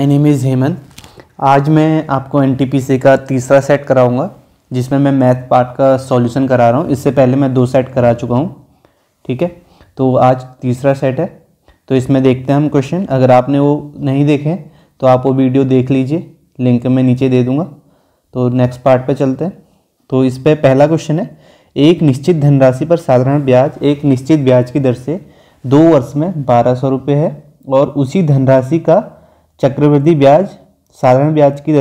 My name is Hemant. आज मैं आपको एनटीपीसी का तीसरा सेट कराऊंगा जिसमें मैं मैथ पार्ट का सॉल्यूशन करा रहा हूं। इससे पहले मैं 2 सेट करा चुका हूं। ठीक है, तो आज तीसरा सेट है। तो इसमें देखते हैं हम क्वेश्चन। अगर आपने वो नहीं देखे तो आप वो वीडियो देख लीजिए, लिंक मैं नीचे दे दूँगा। तो नेक्स्ट पार्ट पर चलते हैं। तो इस पर पहला क्वेश्चन है, एक निश्चित धनराशि पर साधारण ब्याज एक निश्चित ब्याज की दर से 2 वर्ष में 1200 रुपये है और उसी धनराशि का चक्रवृद्धि ब्याज साधारण ब्याज की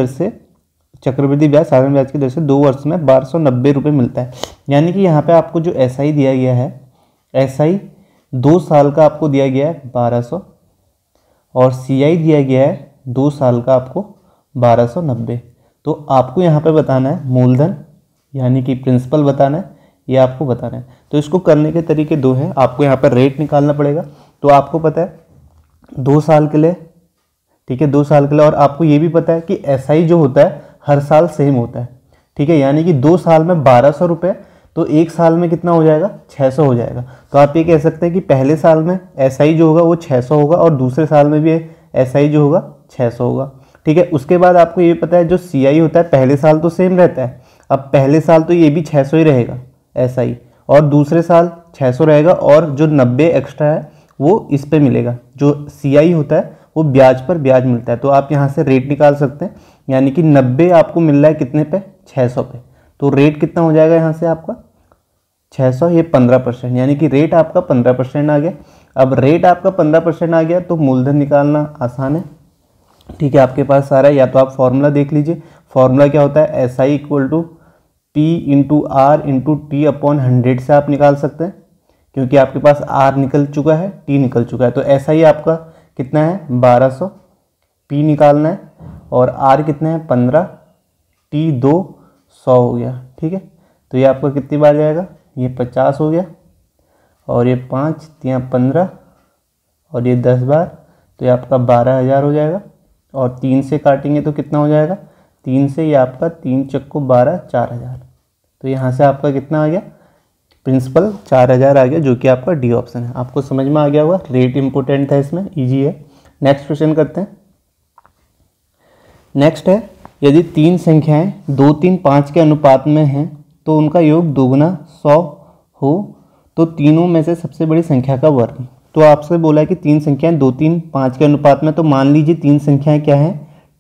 दर से 2 वर्ष में 1290 रुपये मिलता है। यानी कि यहाँ पे आपको जो एसआई दिया गया है, एसआई 2 साल का आपको दिया गया है 1200 और सीआई दिया गया है 2 साल का आपको 1290। तो आपको यहाँ पे बताना है मूलधन यानी कि प्रिंसिपल बताना है, ये आपको बताना है। तो इसको करने के तरीके 2 हैं। आपको यहाँ पर रेट निकालना पड़ेगा। तो आपको पता है 2 साल के लिए, ठीक है, 2 साल के लिए। और आपको ये भी पता है कि एसआई जो होता है हर साल सेम होता है, ठीक है। यानी कि 2 साल में 1200 रुपये, तो 1 साल में कितना हो जाएगा, 600 हो जाएगा। तो आप ये कह सकते हैं कि पहले साल में एसआई जो होगा वो 600 होगा और दूसरे साल में भी एसआई जो होगा 600 होगा, ठीक है। उसके बाद आपको ये पता है जो सीआई होता है पहले साल तो सेम रहता है। अब पहले साल तो ये भी 600 ही रहेगा एसआई, और दूसरे साल 600 रहेगा और जो 90 एक्स्ट्रा है वो इस पे मिलेगा। जो सीआई होता है वो ब्याज पर ब्याज मिलता है। तो आप यहाँ से रेट निकाल सकते हैं। यानी कि 90 आपको मिल रहा है कितने पे, 600 पे। तो रेट कितना हो जाएगा यहाँ से आपका 600, ये 15%, यानी कि रेट आपका 15% आ गया। अब रेट आपका 15% आ गया तो मूलधन निकालना आसान है, ठीक है। आपके पास सारा है, या तो आप फॉर्मूला देख लीजिए। फॉर्मूला क्या होता है, SI equal to P into R into T upon 100 से आप निकाल सकते हैं, क्योंकि आपके पास आर निकल चुका है, टी निकल चुका है। तो एसआई आपका कितना है 1200, पी निकालना है और आर कितना है 15, टी 2, 100 हो गया, ठीक है। तो ये आपका कितनी बार जाएगा, ये 50 हो गया और ये 5 या 15 और ये 10 बार, तो ये आपका 12,000 हो जाएगा। और 3 से काटेंगे तो कितना हो जाएगा, 3 से ये आपका 3 चक्को 12, 4000। तो यहाँ से आपका कितना आ गया, प्रिंसिपल 4000 आ गया, जो कि आपका डी ऑप्शन है। आपको समझ में आ गया होगा। रेट इंपॉर्टेंट है, इसमें इजी है। नेक्स्ट क्वेश्चन करते हैं। नेक्स्ट है, यदि 3 संख्याएं 2, 3, 5 के अनुपात में हैं तो उनका योग दोगुना 100 हो तो तीनों में से सबसे बड़ी संख्या का वर्ग। तो आपसे बोला है कि 3 संख्याएं 2, 3, 5 के अनुपात में। तो मान लीजिए 3 संख्याएं क्या हैं,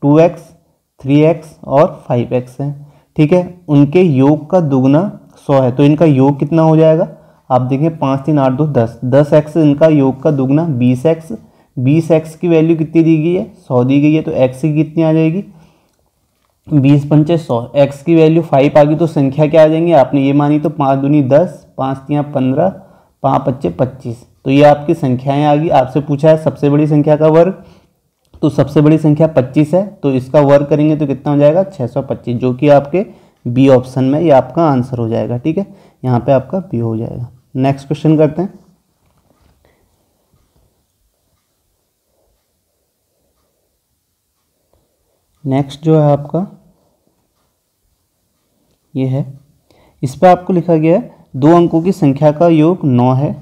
2x, 3x और 5x हैं, ठीक है। उनके योग का दुगना 100 है। तो इनका योग कितना हो जाएगा, आप देखें 5, 3, 8, 2, 10, 10x। इनका योग का दुगना 20x, 20x की वैल्यू कितनी दी गई है, 100 दी गई है। तो x की कितनी आ जाएगी, 20 पंचे 100, x की वैल्यू 5 आ गई। तो संख्या क्या आ जाएंगी, आपने ये मानी तो 5 दूनी 10, 5 तियाँ 15, 5 पच्चे 25। तो ये आपकी संख्याएं आ गई। आपसे पूछा है सबसे बड़ी संख्या का वर्ग, तो सबसे बड़ी संख्या 25 है। तो इसका वर्ग करेंगे तो कितना हो जाएगा 625, जो कि आपके बी ऑप्शन में ये आपका आंसर हो जाएगा, ठीक है। यहाँ पे आपका बी हो जाएगा। नेक्स्ट क्वेश्चन करते हैं। नेक्स्ट जो है आपका ये है, इस पर आपको लिखा गया है 2 अंकों की संख्या का योग 9 है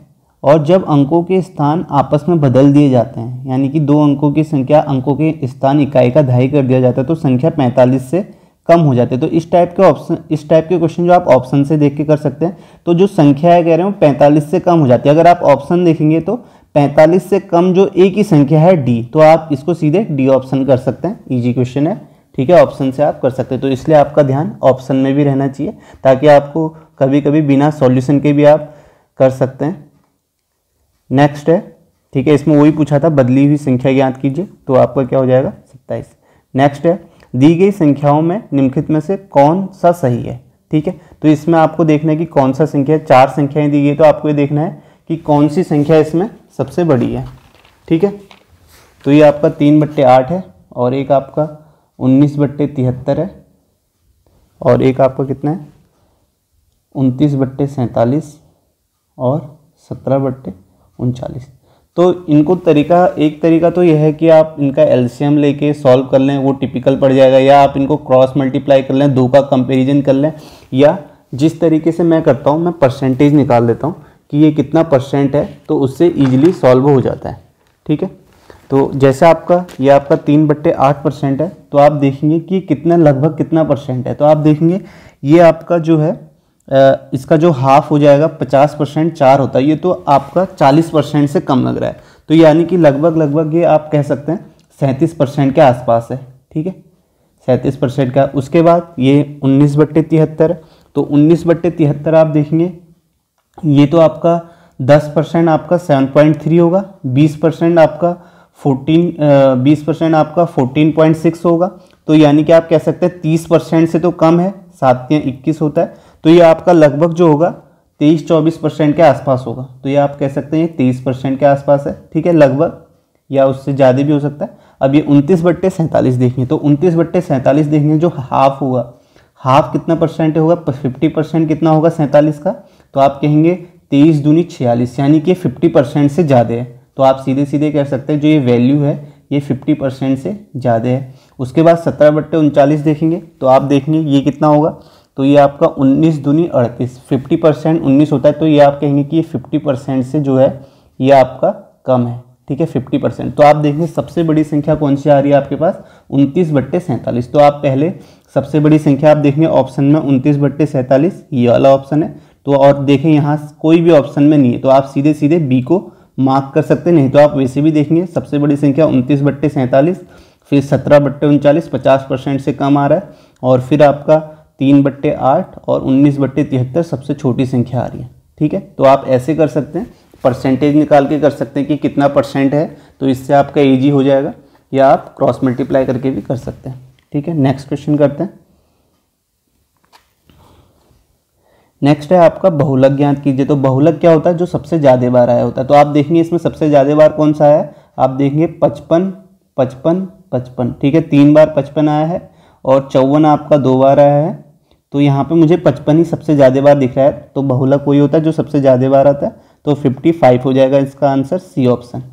और जब अंकों के स्थान आपस में बदल दिए जाते हैं, यानी कि 2 अंकों की संख्या, अंकों के स्थान इकाई का धाई कर दिया जाता है, तो संख्या 45 से कम हो जाते हैं। तो इस टाइप के क्वेश्चन जो आप ऑप्शन से देख के कर सकते हैं। तो जो संख्या है कह रहे हो 45 से कम हो जाती है। अगर आप ऑप्शन देखेंगे तो 45 से कम जो एक ही संख्या है डी, तो आप इसको सीधे डी ऑप्शन कर सकते हैं। इजी क्वेश्चन है, ठीक है, ऑप्शन से आप कर सकते हैं। तो इसलिए आपका ध्यान ऑप्शन में भी रहना चाहिए, ताकि आपको कभी कभी बिना सॉल्यूशन के भी आप कर सकते हैं। नेक्स्ट है, ठीक है, इसमें वही पूछा था, बदली हुई संख्या ज्ञात कीजिए। तो आपका क्या हो जाएगा 27। नेक्स्ट है, दी गई संख्याओं में निम्नलिखित में से कौन सा सही है, ठीक है। तो इसमें आपको देखना है कि कौन सा संख्या, 4 संख्याएं दी गई, तो आपको ये देखना है कि कौन सी संख्या इसमें सबसे बड़ी है, ठीक है। तो ये आपका 3/8 है और एक आपका 19/73 है और एक आपका कितना है 29/47 और 17/39। तो इनको एक तरीका तो यह है कि आप इनका एलसीएम लेके सॉल्व कर लें, वो टिपिकल पड़ जाएगा, या आप इनको क्रॉस मल्टीप्लाई कर लें, 2 का कंपैरिजन कर लें, या जिस तरीके से मैं करता हूँ, मैं परसेंटेज निकाल देता हूँ कि ये कितना परसेंट है, तो उससे ईजिली सॉल्व हो जाता है, ठीक है। तो जैसे आपका ये आपका 3/8% है, तो आप देखेंगे कि कितना लगभग कितना परसेंट है। तो आप देखेंगे ये आपका जो है इसका जो हाफ हो जाएगा 50%, 4 होता है, ये तो आपका 40% से कम लग रहा है। तो यानी कि लगभग ये आप कह सकते हैं 37% के आसपास है। ठीक है, 37% का। उसके बाद ये 19/73 है। तो 19/73 आप देखेंगे ये तो आपका 10% आपका 7.3 होगा, 20% आपका 14% होगा। तो यानी कि आप कह सकते हैं 30% से तो कम है, 7 या 21 होता है। तो ये आपका लगभग जो होगा 23-24% के आसपास होगा। तो ये आप कह सकते हैं ये 23% के आसपास है। ठीक है, लगभग, या उससे ज़्यादा भी हो सकता है। अब ये 29/47 देखेंगे, तो 29/47 देखेंगे जो हाफ हुआ, हाफ कितना परसेंट होगा, 50% कितना होगा 47 का। तो आप कहेंगे 23 दूनी 46, यानी कि 50% से ज़्यादा है। तो आप सीधे सीधे कह सकते हैं जो ये वैल्यू है ये 50% से ज़्यादा है। उसके बाद 17/39 देखेंगे, तो आप देखेंगे ये कितना होगा, तो ये आपका 19 दूनी 38, 50% 19 होता है। तो ये आप कहेंगे कि ये 50% से जो है ये आपका कम है। ठीक है, 50%। तो आप देखेंगे सबसे बड़ी संख्या कौन सी आ रही है आपके पास, 29/47। तो आप पहले सबसे बड़ी संख्या आप देखेंगे ऑप्शन में 29/47, ये वाला ऑप्शन है। तो और देखें यहाँ कोई भी ऑप्शन में नहीं है, तो आप सीधे सीधे बी को मार्क कर सकते नहीं। तो आप वैसे भी देखेंगे सबसे बड़ी संख्या 29/47, फिर 17/39, 50% से कम आ रहा है, और फिर आपका 3/8 और 19/73 सबसे छोटी संख्या आ रही है। ठीक है, तो आप ऐसे कर सकते हैं, परसेंटेज निकाल के कर सकते हैं कि कितना परसेंट है, तो इससे आपका ईजी हो जाएगा, या आप क्रॉस मल्टीप्लाई करके भी कर सकते हैं। ठीक है, नेक्स्ट क्वेश्चन करते हैं। नेक्स्ट है आपका बहुलक ज्ञात कीजिए। तो बहुलक क्या होता है, जो सबसे ज़्यादा बार आया होता है। तो आप देखेंगे इसमें सबसे ज़्यादा बार कौन सा आया है, आप देखेंगे 55, 55, 55। ठीक है, 3 बार 55 आया है, और 54 आपका 2 बार आया है। तो यहाँ पे मुझे 55 ही सबसे ज़्यादा बार दिख रहा है। तो बहुलक वही होता है जो सबसे ज़्यादा बार आता है। तो 55 हो जाएगा इसका आंसर, सी ऑप्शन।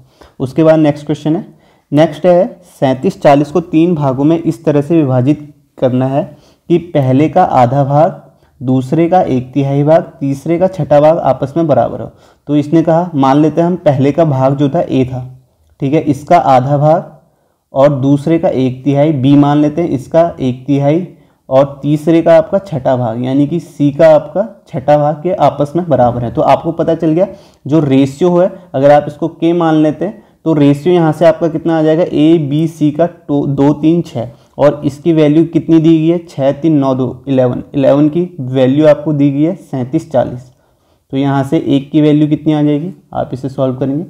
उसके बाद नेक्स्ट क्वेश्चन है, नेक्स्ट है 37-40 को 3 भागों में इस तरह से विभाजित करना है कि पहले का आधा भाग, दूसरे का 1/3 भाग, तीसरे का 1/6 भाग आपस में बराबर हो। तो इसने कहा, मान लेते हैं हम पहले का भाग जो था ए था, ठीक है, इसका आधा भाग, और दूसरे का 1/3 बी मान लेते हैं, इसका 1/3, और तीसरे का आपका 1/6 भाग, यानी कि सी का आपका 1/6 भाग के आपस में बराबर है। तो आपको पता चल गया जो रेशियो है, अगर आप इसको के मान लेते हैं तो रेशियो यहाँ से आपका कितना आ जाएगा, ए बी सी का 2 3 6, और इसकी वैल्यू कितनी दी गई है, 6 3 9 2 11 की वैल्यू आपको दी गई है 37-40। तो यहाँ से एक की वैल्यू कितनी आ जाएगी, आप इसे सॉल्व करेंगे,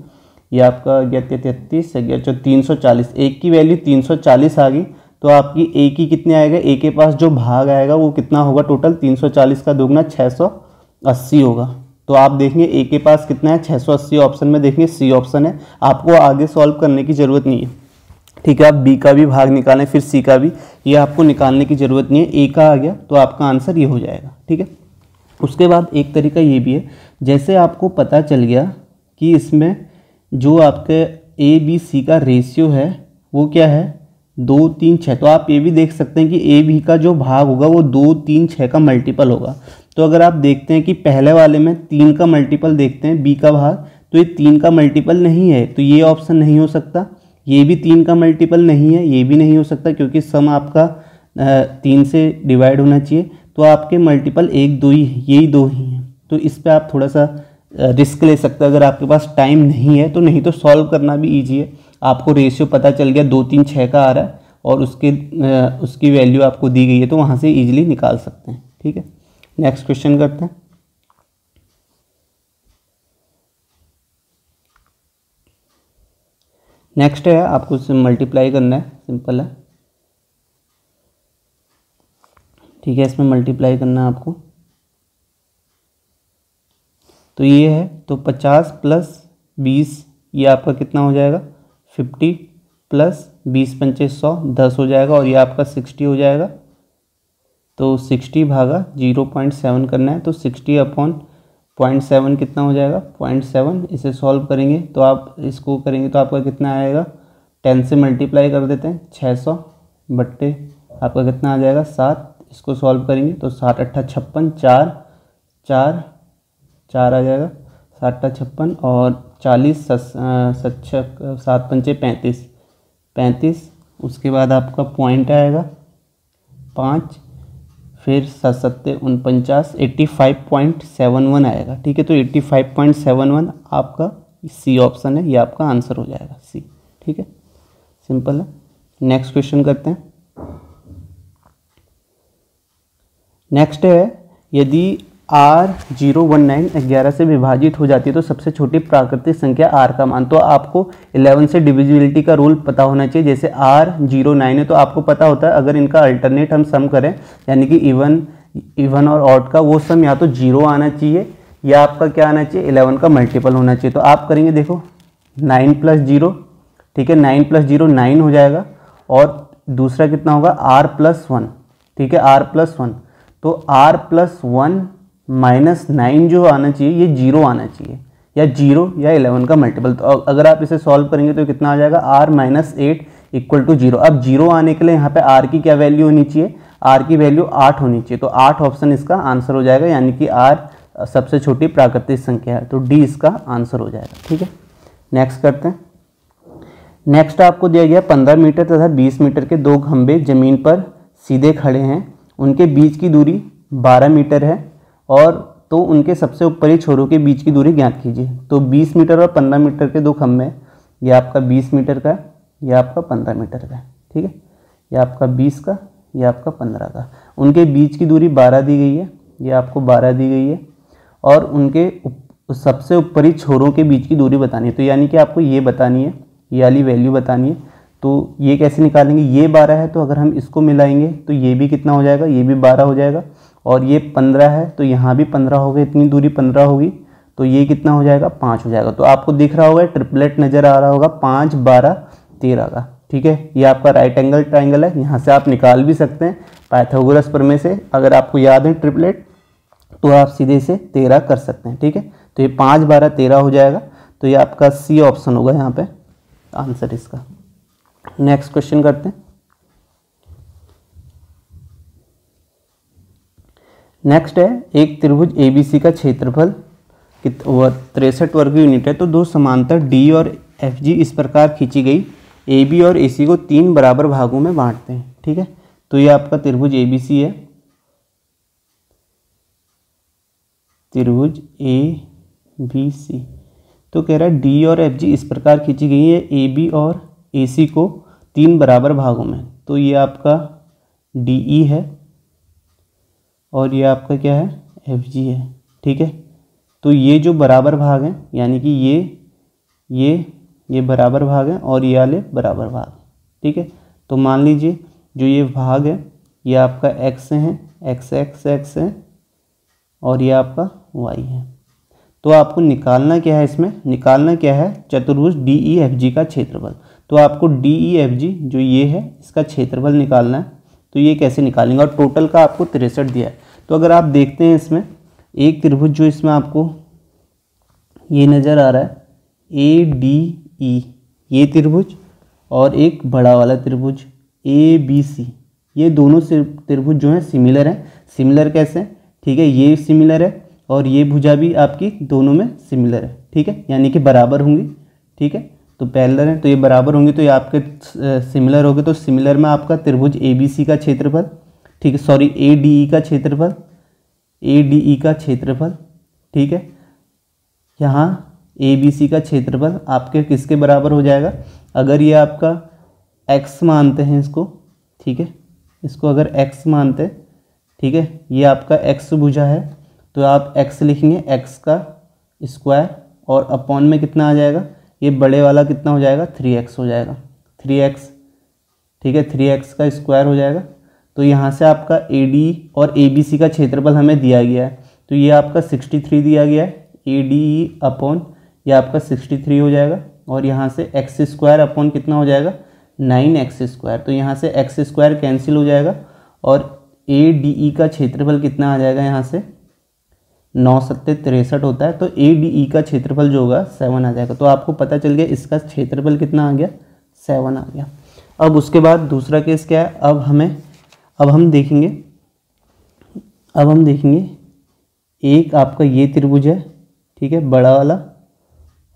ये आपका 33 340, एक की वैल्यू 340 आ गई। तो आपकी ए की कितने आएगा, ए के पास जो भाग आएगा वो कितना होगा, टोटल 340 का दुगना 680 होगा। तो आप देखेंगे ए के पास कितना है, 680 ऑप्शन में देखेंगे सी ऑप्शन है। आपको आगे सॉल्व करने की ज़रूरत नहीं है। ठीक है, आप बी का भी भाग निकालें, फिर सी का भी, ये आपको निकालने की ज़रूरत नहीं है। ए का आ गया तो आपका आंसर ये हो जाएगा। ठीक है, उसके बाद एक तरीका ये भी है, जैसे आपको पता चल गया कि इसमें जो आपके ए बी सी का रेशियो है वो क्या है, 2 3 6। तो आप ये भी देख सकते हैं कि ए बी का जो भाग होगा वो 2 3 6 का मल्टीपल होगा। तो अगर आप देखते हैं कि पहले वाले में 3 का मल्टीपल देखते हैं बी का भाग, तो ये 3 का मल्टीपल नहीं है, तो ये ऑप्शन नहीं हो सकता। ये भी 3 का मल्टीपल नहीं है, ये भी नहीं हो सकता, क्योंकि सम आपका 3 से डिवाइड होना चाहिए। तो आपके मल्टीपल 1 2 ही, यही 2 ही हैं। तो इस पर आप थोड़ा सा रिस्क ले सकते हैं अगर आपके पास टाइम नहीं है तो, नहीं तो सॉल्व करना भी ईजी है। आपको रेशियो पता चल गया 2 3 6 का आ रहा है, और उसकी वैल्यू आपको दी गई है, तो वहाँ से ईजिली निकाल सकते हैं। ठीक है, नेक्स्ट क्वेश्चन करते हैं। नेक्स्ट है आपको इससे मल्टीप्लाई करना है, सिंपल है। ठीक है, इसमें मल्टीप्लाई करना है आपको। तो ये है, तो 50 + 20 ये आपका कितना हो जाएगा, 50 + 20 पंचे 100, 10 हो जाएगा, और ये आपका 60 हो जाएगा। तो 60 भागा 0.7 करना है, तो 60/0.7 कितना हो जाएगा, 0.7। इसे सॉल्व करेंगे तो आप इसको करेंगे तो आपका कितना आएगा, 10 से मल्टीप्लाई कर देते हैं, 600 बट्टे आपका कितना आ जाएगा, 7। इसको सॉल्व करेंगे तो 7 8 56, 4 4 4 आ जाएगा, 7 8 56, और 40 7 पंचे 35, उसके बाद आपका पॉइंट आएगा 5, फिर 7 सत्ते 49, 85.71 आएगा। ठीक है, तो 85.71 आपका सी ऑप्शन है, ये आपका आंसर हो जाएगा सी। ठीक है, सिंपल है। नेक्स्ट क्वेश्चन करते हैं। नेक्स्ट है, यदि R019 11 से विभाजित हो जाती है तो सबसे छोटी प्राकृतिक संख्या R का मान। तो आपको 11 से डिविजिबिलिटी का रूल पता होना चाहिए। जैसे R09 है तो आपको पता होता है अगर इनका अल्टरनेट हम सम करें, यानी कि इवन और ऑड का, वो सम या तो 0 आना चाहिए या आपका क्या आना चाहिए, 11 का मल्टीपल होना चाहिए। तो आप करेंगे, देखो 9 + 0, ठीक है, 9 + 0 9 हो जाएगा, और दूसरा कितना होगा R+1, ठीक है, R+1। तो R+1 - 9 जो आना चाहिए ये 0 आना चाहिए, या 0 या 11 का मल्टीपल। तो अगर आप इसे सॉल्व करेंगे तो कितना आ जाएगा, R-8 = 0। अब 0 आने के लिए यहाँ पे R की क्या वैल्यू होनी चाहिए, R की वैल्यू 8 होनी चाहिए। तो 8 ऑप्शन इसका आंसर हो जाएगा, यानी कि R सबसे छोटी प्राकृतिक संख्या है, तो D इसका आंसर हो जाएगा। ठीक है, नेक्स्ट करते हैं। नेक्स्ट आपको दिया गया 15 मीटर तथा 20 मीटर के दो खंभे जमीन पर सीधे खड़े हैं, उनके बीच की दूरी 12 मीटर है, और तो उनके सबसे ऊपरी छोरों के बीच की दूरी ज्ञात कीजिए। तो 20 मीटर और 15 मीटर के दो खंभे, ये आपका 20 मीटर का, ये आपका 15 मीटर का, ठीक है, ये आपका 20 का, ये आपका 15 का। उनके बीच की दूरी 12 दी गई है, ये आपको 12 दी गई है, और उनके सबसे ऊपरी छोरों के बीच की दूरी बतानी है। तो यानी कि आपको ये बतानी है, ये वाली वैल्यू बतानी है। तो ये कैसे निकालेंगे, ये 12 है तो अगर हम इसको मिलाएंगे तो ये भी कितना हो जाएगा, ये भी 12 हो जाएगा, और ये 15 है तो यहाँ भी 15 हो गए, इतनी दूरी 15 होगी, तो ये कितना हो जाएगा, 5 हो जाएगा। तो आपको दिख रहा होगा, ट्रिपलेट नज़र आ रहा होगा, 5 12 13 का। ठीक है, ये आपका राइट एंगल ट्राइंगल है, यहाँ से आप निकाल भी सकते हैं पाइथागोरस प्रमेय से। अगर आपको याद है ट्रिपलेट तो आप सीधे से 13 कर सकते हैं। ठीक है, तो ये 5 12 13 हो जाएगा, तो ये आपका सी ऑप्शन होगा यहाँ पे आंसर इसका। नेक्स्ट क्वेश्चन करते हैं। नेक्स्ट है, एक त्रिभुज ABC का क्षेत्रफल 63 वर्ग यूनिट है, तो दो समांतर D और FG इस प्रकार खींची गई, AB और AC को 3 बराबर भागों में बांटते हैं। ठीक है, तो ये आपका त्रिभुज ABC है, त्रिभुज ABC। तो कह रहा है D और FG इस प्रकार खींची गई है, AB और AC को 3 बराबर भागों में। तो ये आपका DE है और ये आपका क्या है, FG है। ठीक है, तो ये जो बराबर भाग हैं, यानी कि ये बराबर भाग हैं और ये वाले बराबर भाग। ठीक है, तो मान लीजिए जो ये भाग है ये आपका x है, x है, और ये आपका y है। तो आपको निकालना क्या है, इसमें निकालना क्या है, चतुर्भुज DEFG का क्षेत्रफल। तो आपको DEFG जो ये है इसका क्षेत्रफल निकालना है। तो ये कैसे निकालेंगे, और टोटल का आपको 63 दिया है। तो अगर आप देखते हैं इसमें एक त्रिभुज जो इसमें आपको ये नज़र आ रहा है ADE, ये त्रिभुज, और एक बड़ा वाला त्रिभुज ABC, ये दोनों त्रिभुज जो हैं सिमिलर हैं। सिमिलर कैसे, ठीक है, ये सिमिलर है और ये भुजा भी आपकी दोनों में सिमिलर है। ठीक है, यानी कि बराबर होंगी। ठीक है, तो पैरेलल है तो ये बराबर होंगे, तो ये आपके सिमिलर हो गए। तो सिमिलर में आपका त्रिभुज ABC का क्षेत्रफल, ठीक है, सॉरी ADE का क्षेत्रफल, ADE का क्षेत्रफल, ठीक है, यहाँ ABC का क्षेत्रफल आपके किसके बराबर हो जाएगा, अगर ये आपका x मानते हैं इसको, ठीक है, इसको अगर x मानते हैं, ठीक है, ये आपका x भुजा है तो आप x लिखेंगे, x का स्क्वायर, और अपॉन में कितना आ जाएगा, ये बड़े वाला कितना हो जाएगा, 3x हो जाएगा, 3x। ठीक है, 3x का स्क्वायर हो जाएगा। तो यहाँ से आपका ADE और ABC का क्षेत्रफल हमें दिया गया है, तो ये आपका 63 दिया गया है, ADE अपॉन ये आपका 63 हो जाएगा, और यहाँ से x स्क्वायर अपॉन कितना हो जाएगा, 9x स्क्वायर। तो यहाँ से x स्क्वायर कैंसिल हो जाएगा, और ADE का क्षेत्रफल कितना आ जाएगा, यहाँ से 9 7 63 होता है, तो ADE का क्षेत्रफल जो होगा 7 आ जाएगा। तो आपको पता चल गया इसका क्षेत्रफल कितना आ गया, 7 आ गया। अब उसके बाद दूसरा केस क्या है, अब हम देखेंगे एक आपका ये त्रिभुज है, ठीक है, बड़ा वाला,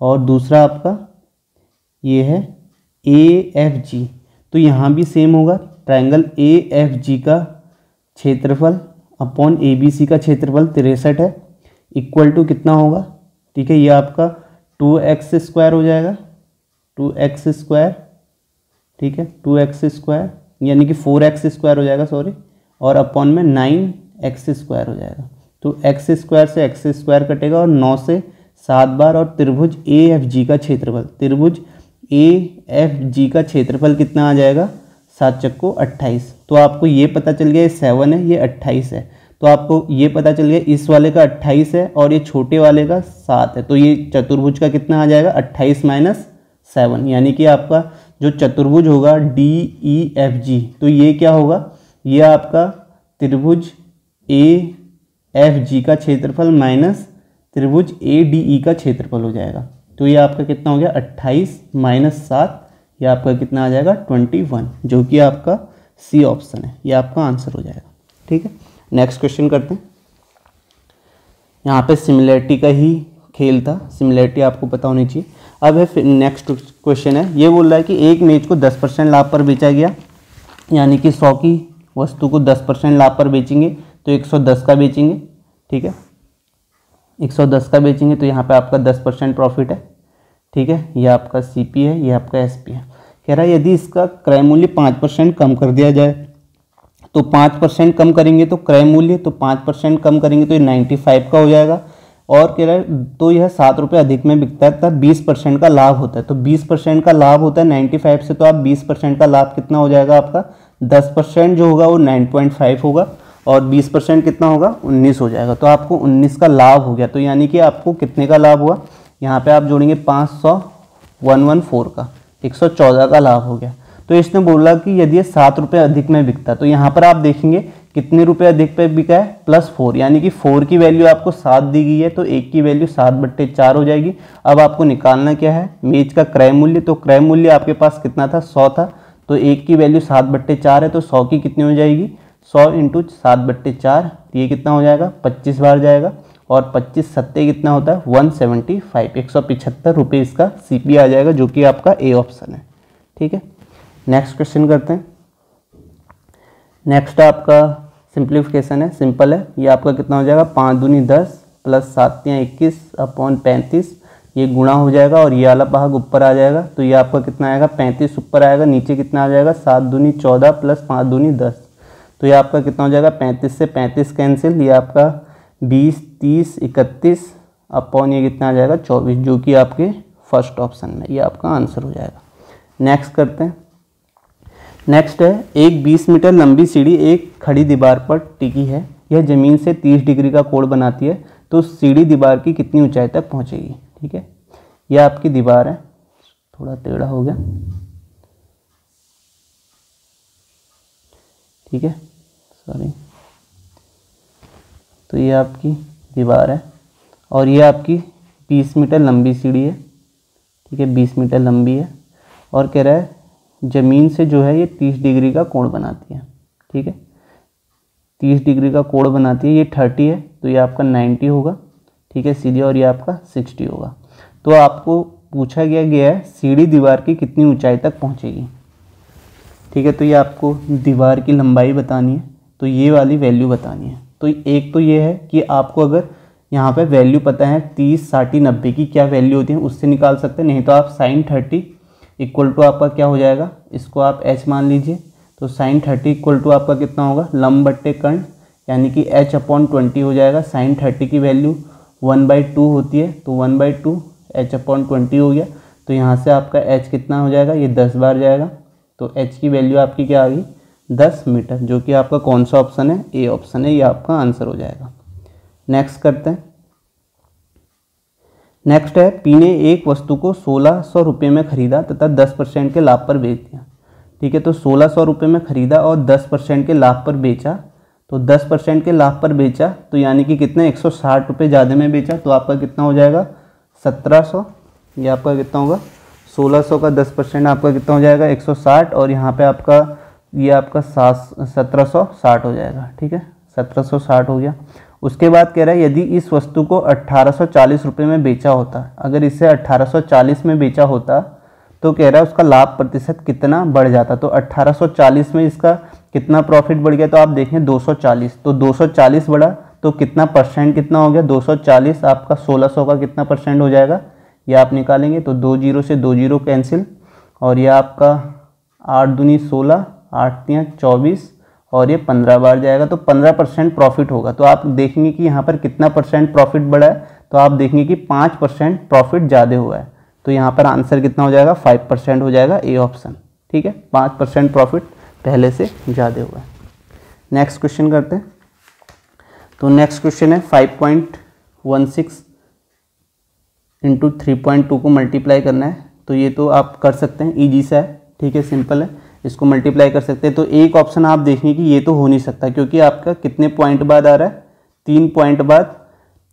और दूसरा आपका ये है AFG। तो यहाँ भी सेम होगा, ट्रायंगल AFG का क्षेत्रफल अपॉन ABC का क्षेत्रफल 63 है, इक्वल टू कितना होगा, ठीक है, ये आपका 2x² हो जाएगा, 2x², ठीक है, 2x² यानी कि 4x² हो जाएगा, सॉरी, और अपॉन में 9x² हो जाएगा। तो x² से x² कटेगा और 9 से 7 बार, और त्रिभुज AFG का क्षेत्रफल, त्रिभुज AFG का क्षेत्रफल कितना आ जाएगा, 7 चक्को 28। तो आपको ये पता चल गया ये 7 है, ये 28 है, तो आपको ये पता चल गया इस वाले का 28 है और ये छोटे वाले का 7 है। तो ये चतुर्भुज का कितना आ जाएगा, 28 - 7, यानी कि आपका जो चतुर्भुज होगा DEFG, तो ये क्या होगा, ये आपका त्रिभुज AFG का क्षेत्रफल माइनस त्रिभुज ADE का क्षेत्रफल हो जाएगा। तो ये आपका कितना हो गया, 28 - 7, ये आपका कितना आ जाएगा, 21, जो कि आपका C ऑप्शन है, ये आपका आंसर हो जाएगा। ठीक है, नेक्स्ट क्वेश्चन करते हैं। यहाँ पे सिमिलरिटी का ही खेल था, सिमिलरिटी आपको पता होनी चाहिए। अब है नेक्स्ट क्वेश्चन है, ये बोल रहा है कि एक मेज को 10% लाभ पर बेचा गया, यानी कि 100 की वस्तु को 10% लाभ पर बेचेंगे तो 110 का बेचेंगे, ठीक है, 110 का बेचेंगे तो यहाँ पे आपका 10% प्रॉफिट है, ठीक है, ये आपका CP है, ये आपका SP है। कह रहा है यदि इसका क्रय मूल्य 5% कम कर दिया जाए, तो 5% कम करेंगे तो क्रय मूल्य, तो 5% कम करेंगे तो ये 95 का हो जाएगा, और कह रहा है तो यह 7 रुपये अधिक में बिकता है तब 20% का लाभ होता है। तो 20% का लाभ होता है 95 से, तो आप 20% का लाभ कितना हो जाएगा आपका, 10% जो होगा वो 9.5 होगा और 20% कितना होगा, 19 हो जाएगा। तो आपको 19 का लाभ हो गया। तो यानी कि आपको कितने का लाभ हुआ, यहाँ पे आप जोड़ेंगे 114 का, 114 का लाभ हो गया। तो इसने बोला कि यदि ये 7 रुपये अधिक में बिकता, तो यहाँ पर आप देखेंगे कितने रुपए अधिक पे बिका है, +4, यानी कि 4 की वैल्यू आपको 7 दी गई है, तो 1 की वैल्यू 7/4 हो जाएगी। अब आपको निकालना क्या है, मेज का क्रय मूल्य। तो क्रय मूल्य आपके पास कितना था, 100 था, तो 1 की वैल्यू 7/4 है, तो 100 की कितनी हो जाएगी, 100 × 7/4, ये कितना हो जाएगा, 25 बार जाएगा, और 25 सत्ते कितना होता है, 175, 175 रुपये इसका CP आ जाएगा, जो कि आपका A ऑप्शन है। ठीक है, नेक्स्ट क्वेश्चन करते हैं। नेक्स्ट आपका सिंप्लीफिकेशन है, सिंपल है, ये आपका कितना हो जाएगा, 5 दूनी 10 + 7 तियां 21 अपॉन 35, ये गुणा हो जाएगा और ये वाला भाग ऊपर आ जाएगा। तो ये आपका कितना आएगा, 35 ऊपर आएगा, नीचे कितना आ जाएगा, 7 दूनी 14 + 5 दूनी 10, तो ये आपका कितना हो जाएगा, 35 से 35 कैंसिल, ये आपका 20 30 31 अपॉन ये कितना आ जाएगा, 24, जो कि आपके फर्स्ट ऑप्शन में, ये आपका आंसर हो जाएगा। नेक्स्ट करते हैं। नेक्स्ट है, एक 20 मीटर लंबी सीढ़ी एक खड़ी दीवार पर टिकी है, यह जमीन से 30 डिग्री का कोण बनाती है, तो सीढ़ी दीवार की कितनी ऊंचाई तक पहुंचेगी। ठीक है, यह आपकी दीवार है, थोड़ा टेढ़ा हो गया, ठीक है, सॉरी। तो ये आपकी दीवार है और ये आपकी 20 मीटर लंबी सीढ़ी है, ठीक है, 20 मीटर लंबी है, और कह रहा है ज़मीन से जो है ये 30 डिग्री का कोण बनाती है। ठीक है, 30 डिग्री का कोण बनाती है, ये 30 है, तो ये आपका 90 होगा, ठीक है, सीधे, और ये आपका 60 होगा। तो आपको पूछा गया है सीढ़ी दीवार की कितनी ऊंचाई तक पहुंचेगी। ठीक है, तो ये आपको दीवार की लंबाई बतानी है, तो ये वाली वैल्यू बतानी है। तो एक तो ये है कि आपको अगर यहाँ पे वैल्यू पता है 30 60 90 की क्या वैल्यू होती है, उससे निकाल सकते हैं, नहीं तो आप sin 30 इक्वल टू आपका क्या हो जाएगा, इसको आप h मान लीजिए, तो sin 30 इक्वल टू आपका कितना होगा, लंब बट्टे कर्ण, यानी कि h/20 हो जाएगा। sin 30 की वैल्यू 1/2 होती है, तो 1/2 h/20 हो गया। तो यहाँ से आपका h कितना हो जाएगा, ये 10 बार जाएगा, तो h की वैल्यू आपकी क्या आ गई, 10 मीटर, जो कि आपका कौन सा ऑप्शन है, A ऑप्शन है, ये आपका आंसर हो जाएगा। नेक्स्ट करते हैं। नेक्स्ट है, P ने एक वस्तु को 1600 रुपये में खरीदा तथा 10% के लाभ पर बेच दिया। ठीक है, तो 1600 रुपये में खरीदा और 10% के लाभ पर बेचा, तो 10% के लाभ पर बेचा, तो यानी कि कितने, 160 रुपये ज़्यादा में बेचा, तो आपका कितना हो जाएगा, 1700, ये आपका कितना होगा, 1600 का 10% आपका कितना हो जाएगा, 160, और यहाँ पे आपका ये आपका 1760 हो जाएगा। ठीक है, 1760 हो गया, उसके बाद कह रहा है यदि इस वस्तु को 1840 रुपये में बेचा होता, अगर इसे 1840 में बेचा होता तो कह रहा है उसका लाभ प्रतिशत कितना बढ़ जाता। तो 1840 में इसका कितना प्रॉफिट बढ़ गया, तो आप देखें 240, तो 240 बढ़ा तो कितना परसेंट कितना हो गया, 240 आपका 1600 का कितना परसेंट हो जाएगा, ये आप निकालेंगे तो 2 जीरो से 2 जीरो कैंसिल, और ये आपका 8 दूनी 16, 8 तियाँ 24 और ये 15 बार जाएगा, तो 15% प्रॉफिट होगा। तो आप देखेंगे कि यहाँ पर कितना परसेंट प्रॉफिट बढ़ा है, तो आप देखेंगे कि 5% प्रॉफिट ज़्यादा हुआ है। तो यहाँ पर आंसर कितना हो जाएगा, 5% हो जाएगा, ए ऑप्शन। ठीक है, 5% प्रॉफिट पहले से ज़्यादा हुआ है। नेक्स्ट क्वेश्चन करते हैं। तो नेक्स्ट क्वेश्चन है 5.16 इंटू 3.2 को मल्टीप्लाई करना है। तो ये तो आप कर सकते हैं, ईजी सा है, ठीक है, सिंपल है, इसको मल्टीप्लाई कर सकते हैं। तो एक ऑप्शन आप देखेंगे कि ये तो हो नहीं सकता, क्योंकि आपका कितने पॉइंट बाद आ रहा है, 3 पॉइंट बाद,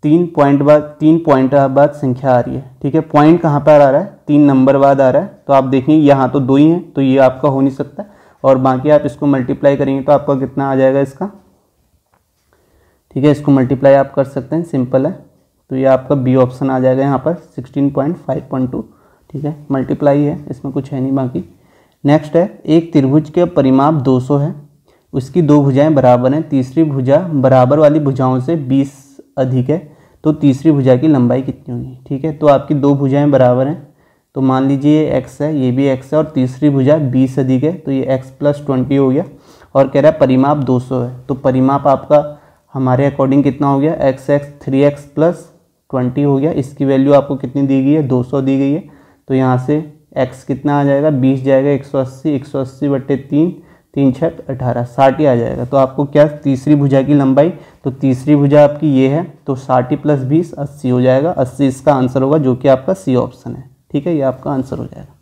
3 पॉइंट बाद संख्या आ रही है। ठीक है, पॉइंट कहाँ पर आ रहा है, 3 नंबर बाद आ रहा है। तो आप देखेंगे यहाँ तो 2 ही हैं, तो ये आपका हो नहीं सकता, और बाकी आप इसको मल्टीप्लाई करेंगे तो आपका कितना आ जाएगा इसका। ठीक है, इसको मल्टीप्लाई आप कर सकते हैं, सिंपल है। तो ये आपका बी ऑप्शन आ जाएगा यहाँ पर 16.5.2। ठीक है, मल्टीप्लाई है, इसमें कुछ है नहीं बाकी। नेक्स्ट है, एक त्रिभुज के परिमाप 200 है, उसकी 2 भुजाएं बराबर हैं, तीसरी भुजा बराबर वाली भुजाओं से 20 अधिक है, तो तीसरी भुजा की लंबाई कितनी होगी। ठीक है, तो आपकी 2 भुजाएं बराबर हैं, तो मान लीजिए ये x है, ये भी x है, और तीसरी भुजा 20 अधिक है, तो ये x + 20 हो गया, और कह रहा है परिमाप 200 है। तो परिमाप आपका हमारे अकॉर्डिंग कितना हो गया, x 3x + 20 हो गया। इसकी वैल्यू आपको कितनी दी गई है, 200 दी गई है। तो यहाँ से x कितना आ जाएगा, 20 जाएगा, 180, 180/3, 3 × 6 = 18, 60 ही आ जाएगा। तो आपको क्या, तीसरी भुजा की लंबाई, तो तीसरी भुजा आपकी ये है, तो 60 + 20 80 हो जाएगा, 80 इसका आंसर होगा, जो कि आपका सी ऑप्शन है। ठीक है, ये आपका आंसर हो जाएगा।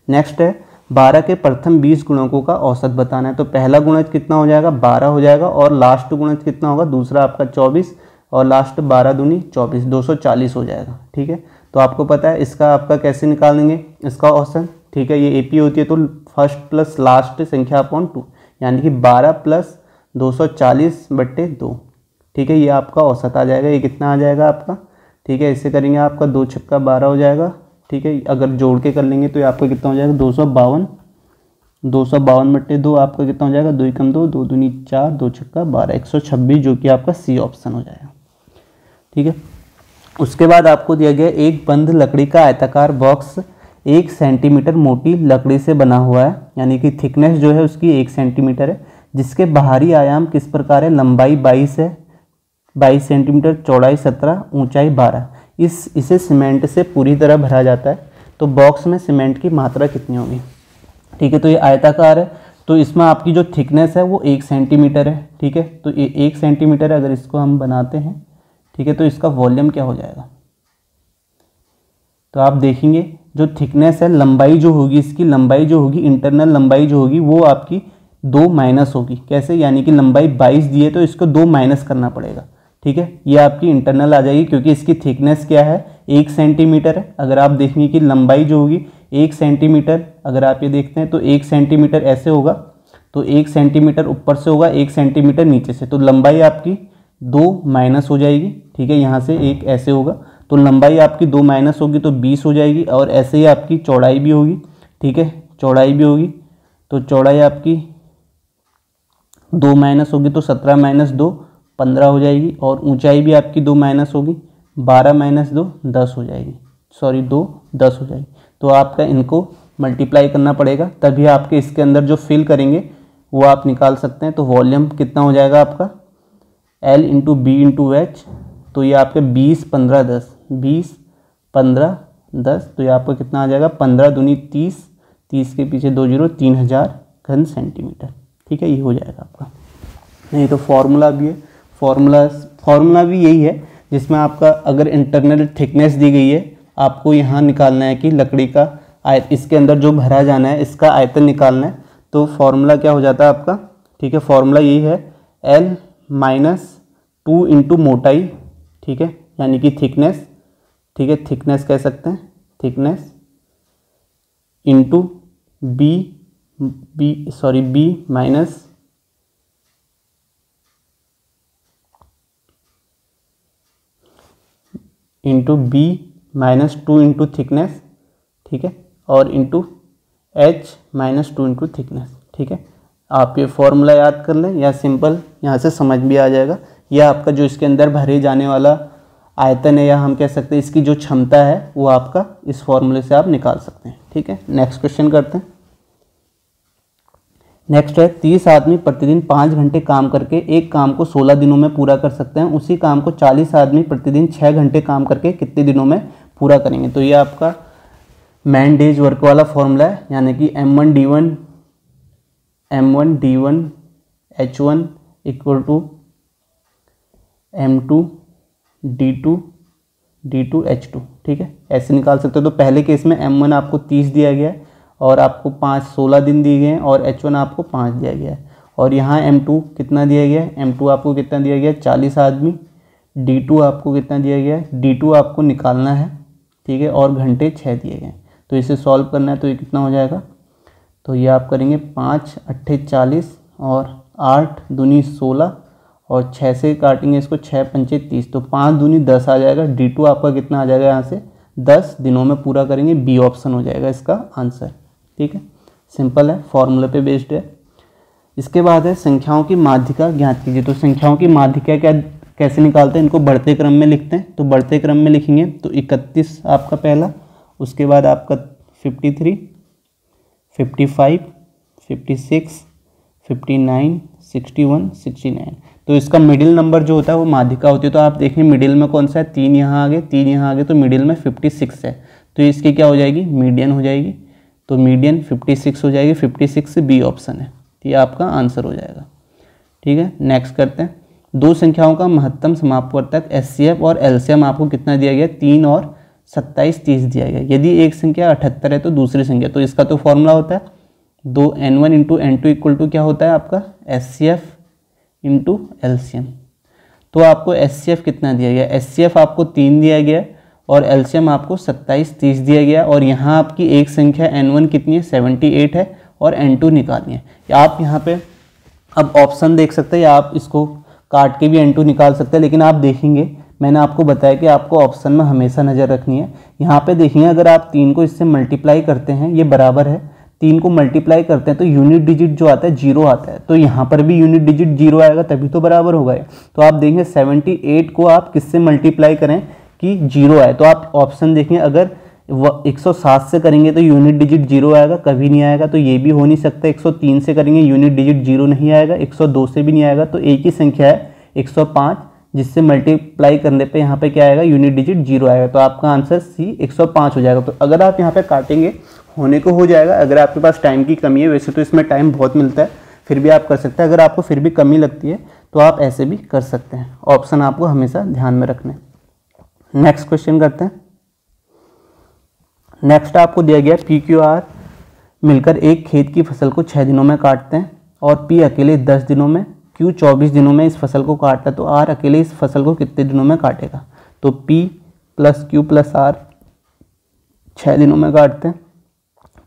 नेक्स्ट है, 12 के प्रथम 20 गुणकों का औसत बताना है। तो पहला गुणज कितना हो जाएगा, 12 हो जाएगा, और लास्ट गुणज कितना होगा, दूसरा आपका 24, और लास्ट 12 दूनी 24, 240 हो जाएगा। ठीक है, तो आपको पता है इसका आपका कैसे निकालेंगे इसका औसत। ठीक है, ये एपी होती है, तो फर्स्ट प्लस लास्ट संख्या अपॉन 2, यानी कि 12 + 240/2। ठीक है, ये आपका औसत आ जाएगा, ये कितना आ जाएगा आपका। ठीक है, इससे करेंगे आपका 2 × 6 = 12 हो जाएगा। ठीक है, अगर जोड़ के कर लेंगे तो ये आपका कितना हो जाएगा, 252, 252/2 आपका कितना हो जाएगा, 2 × 2, 2 दूनी 4, 2 × 6 = 12, 126, जो कि आपका सी ऑप्शन हो जाएगा। ठीक है, उसके बाद आपको दिया गया एक बंद लकड़ी का आयताकार बॉक्स 1 सेंटीमीटर मोटी लकड़ी से बना हुआ है, यानी कि थिकनेस जो है उसकी 1 सेंटीमीटर है, जिसके बाहरी आयाम किस प्रकार है, लंबाई 22 है, 22 सेंटीमीटर, चौड़ाई 17, ऊंचाई 12। इसे सीमेंट से पूरी तरह भरा जाता है, तो बॉक्स में सीमेंट की मात्रा कितनी होगी। ठीक है, तो ये आयताकार है, तो इसमें आपकी जो थिकनेस है वो 1 सेंटीमीटर है। ठीक है, तो ये 1 सेंटीमीटर है, अगर इसको हम बनाते हैं, ठीक है, तो इसका वॉल्यूम क्या हो जाएगा, तो आप देखेंगे जो थिकनेस है, लंबाई जो होगी, इसकी लंबाई जो होगी, इंटरनल लंबाई जो होगी वो आपकी 2 माइनस होगी। कैसे, यानी कि लंबाई 22 दी है तो इसको 2 माइनस करना पड़ेगा। ठीक है, ये आपकी इंटरनल आ जाएगी, क्योंकि इसकी थिकनेस क्या है, 1 सेंटीमीटर है। अगर आप देखेंगे कि लंबाई जो होगी 1 सेंटीमीटर, अगर आप ये देखते हैं तो 1 सेंटीमीटर ऐसे होगा, तो 1 सेंटीमीटर ऊपर से होगा, 1 सेंटीमीटर नीचे से, तो लंबाई आपकी 2 माइनस हो जाएगी। ठीक है, यहाँ से एक ऐसे होगा, तो लंबाई आपकी 2 माइनस होगी तो 20 हो जाएगी, और ऐसे ही आपकी चौड़ाई भी होगी। ठीक है, चौड़ाई भी होगी, तो चौड़ाई आपकी 2 माइनस होगी तो 17 - 2 15 हो जाएगी, और ऊंचाई भी आपकी 2 माइनस होगी, 12 - 2 10 हो जाएगी, सॉरी 2 10 हो जाएगी। तो आपका इनको मल्टीप्लाई करना पड़ेगा, तभी आपके इसके अंदर जो फिल करेंगे वो आप निकाल सकते हैं। तो वॉल्यूम कितना हो जाएगा आपका, L × B × H, तो ये आपके 20 15 10, 20 15 10, तो ये आपका कितना आ जाएगा, 15 दूनी 30, 30 के पीछे 2 जीरो, 3000 घन सेंटीमीटर। ठीक है, ये हो जाएगा आपका। नहीं तो फॉर्मूला भी है, फॉर्मूला भी यही है, जिसमें आपका अगर इंटरनल थिकनेस दी गई है, आपको यहाँ निकालना है कि लकड़ी का इसके अंदर जो भरा जाना है इसका आयतन निकालना है। तो फॉर्मूला क्या हो जाता है आपका, ठीक है, फॉर्मूला यही है, L - 2 × मोटाई, ठीक है, यानी कि थिकनेस, ठीक है, थिकनेस कह सकते हैं, thickness into B into B minus 2 into thickness, ठीक है, और into H minus 2 into thickness, ठीक है। आप ये फॉर्मूला याद कर लें या सिंपल यहाँ से समझ भी आ जाएगा। यह आपका जो इसके अंदर भरे जाने वाला आयतन है, या हम कह सकते हैं इसकी जो क्षमता है, वो आपका इस फॉर्मूले से आप निकाल सकते हैं, ठीक है। नेक्स्ट क्वेश्चन करते हैं। नेक्स्ट है 30 आदमी प्रतिदिन 5 घंटे काम करके एक काम को 16 दिनों में पूरा कर सकते हैं। उसी काम को 40 आदमी प्रतिदिन 6 घंटे काम करके कितने दिनों में पूरा करेंगे। तो ये आपका मैन डेज वर्क वाला फॉर्मूला है, यानी कि M1D1 H1 equal to M2D2 H2, ठीक है, ऐसे निकाल सकते हो। तो पहले केस में M1 आपको 30 दिया गया है और आपको 16 दिन दिए गए हैं, और H1 आपको 5 दिया गया है, और यहाँ M2 कितना दिया गया है, M2 आपको कितना दिया गया है 40 आदमी, D2 आपको कितना दिया गया है, D2 आपको निकालना है, ठीक है, और घंटे 6 दिए गए हैं। तो इसे सॉल्व करना है, तो ये कितना हो जाएगा, तो ये आप करेंगे 5 8 40 और 8 दूनी 16 और 6 से काटेंगे इसको, 6 पंचे 30, तो 5 दूनी 10 आ जाएगा। D2 आपका कितना आ जाएगा, यहाँ से 10 दिनों में पूरा करेंगे, बी ऑप्शन हो जाएगा इसका आंसर, ठीक है। सिंपल है, फॉर्मूले पे बेस्ड है। इसके बाद है संख्याओं की माध्यिका ज्ञात कीजिए। तो संख्याओं की माध्यिका क्या कैसे निकालते हैं, इनको बढ़ते क्रम में लिखते हैं। तो बढ़ते क्रम में लिखेंगे तो 31 आपका पहला, उसके बाद आपका 53, 55, 56, 59, 61, 69। तो इसका मिडिल नंबर जो होता है वो माध्यिका होती है। तो आप देखें मिडिल में कौन सा है, 3 यहाँ आगे, 3 यहाँ आगे, तो मिडिल में 56 है, तो इसकी क्या हो जाएगी, मीडियन हो जाएगी। तो मीडियन 56 हो जाएगी, 56 बी ऑप्शन है, तो ये आपका आंसर हो जाएगा, ठीक है। नेक्स्ट करते हैं। दो संख्याओं का महत्तम समापवर्तक एचसीएफ और एलसीएम आपको कितना दिया गया, 3 और 27 30 दिया गया। यदि एक संख्या 78 है तो दूसरी संख्या, तो इसका तो फॉर्मूला होता है 2n1 into N2 equal to क्या होता है आपका एचसीएफ इंटू एलसीएम। तो आपको एचसीएफ कितना दिया गया, एचसीएफ आपको 3 दिया गया और एलसीएम आपको 27 30 दिया गया, और यहाँ आपकी एक संख्या n1 कितनी है 78 है और n2 निकालनी है। आप यहाँ पे अब ऑप्शन देख सकते हैं, या आप इसको काट के भी n2 निकाल सकते हैं, लेकिन आप देखेंगे मैंने आपको बताया कि आपको ऑप्शन में हमेशा नज़र रखनी है। यहाँ पे देखिए अगर आप 3 को इससे मल्टीप्लाई करते हैं, ये बराबर है, 3 को मल्टीप्लाई करते हैं तो यूनिट डिजिट जो आता है 0 आता है, तो यहाँ पर भी यूनिट डिजिट 0 आएगा, तभी तो बराबर होगा। तो आप देखेंगे 78 को आप किससे मल्टीप्लाई करें कि 0 आए, तो आप ऑप्शन देखें अगर 107 से करेंगे तो यूनिट डिजिट 0 आएगा, कभी नहीं आएगा, तो ये भी हो नहीं सकता। 103 से करेंगे यूनिट डिजिट 0 नहीं आएगा, 102 से भी नहीं आएगा, तो एक ही संख्या है 105 जिससे मल्टीप्लाई करने पे यहाँ पे क्या आएगा, यूनिट डिजिट 0 आएगा। तो आपका आंसर सी 105 हो जाएगा। तो अगर आप यहाँ पे काटेंगे होने को हो जाएगा। अगर आपके पास टाइम की कमी है, वैसे तो इसमें टाइम बहुत मिलता है, फिर भी आप कर सकते हैं। अगर आपको फिर भी कमी लगती है तो आप ऐसे भी कर सकते हैं। ऑप्शन आपको हमेशा ध्यान में रखने। नेक्स्ट क्वेश्चन करते हैं। नेक्स्ट आपको दिया गया पी क्यू आर मिलकर एक खेत की फसल को 6 दिनों में काटते हैं और पी अकेले 10 दिनों में, क्यू 24 दिनों में इस फसल को काटता है, तो आर अकेले इस फसल को कितने दिनों में काटेगा। तो P plus Q plus R 6 दिनों में काटते हैं।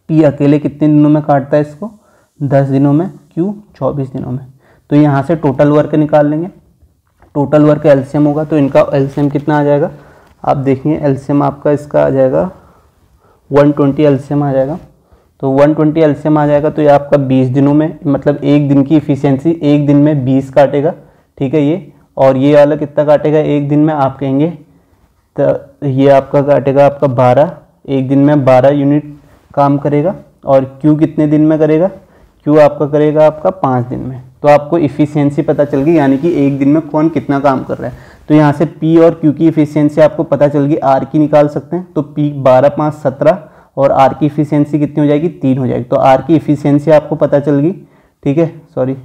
पी अकेले कितने दिनों में काटता है इसको, 10 दिनों में, क्यू 24 दिनों में। तो यहाँ से टोटल वर्क निकाल लेंगे। टोटल वर्क एलसीएम होगा, तो इनका एलसीएम कितना आ जाएगा, आप देखिए एलसीएम आपका इसका आ जाएगा 120 एलसीएम आ जाएगा। तो 120 एलसीएम आ जाएगा, तो ये आपका 20 दिनों में, मतलब एक दिन की इफिशियंसी, एक दिन में 20 काटेगा, ठीक है ये। और ये वाला कितना काटेगा एक दिन में, आप कहेंगे तो ये आपका काटेगा आपका 12, एक दिन में 12 यूनिट काम करेगा। और क्यू कितने दिन में करेगा, क्यू आपका करेगा आपका 5 दिन में। तो आपको इफिशियंसी पता चल गई, यानी कि एक दिन में कौन कितना काम कर रहा है। तो यहाँ से पी और क्यू की इफिशियंसी आपको पता चल गई, आर की निकाल सकते हैं। तो पी 12 5 17 और आर की इफिशियंसी कितनी हो जाएगी, 3 हो जाएगी। तो आर की इफिशियंसी आपको पता चल गई, ठीक है, सॉरी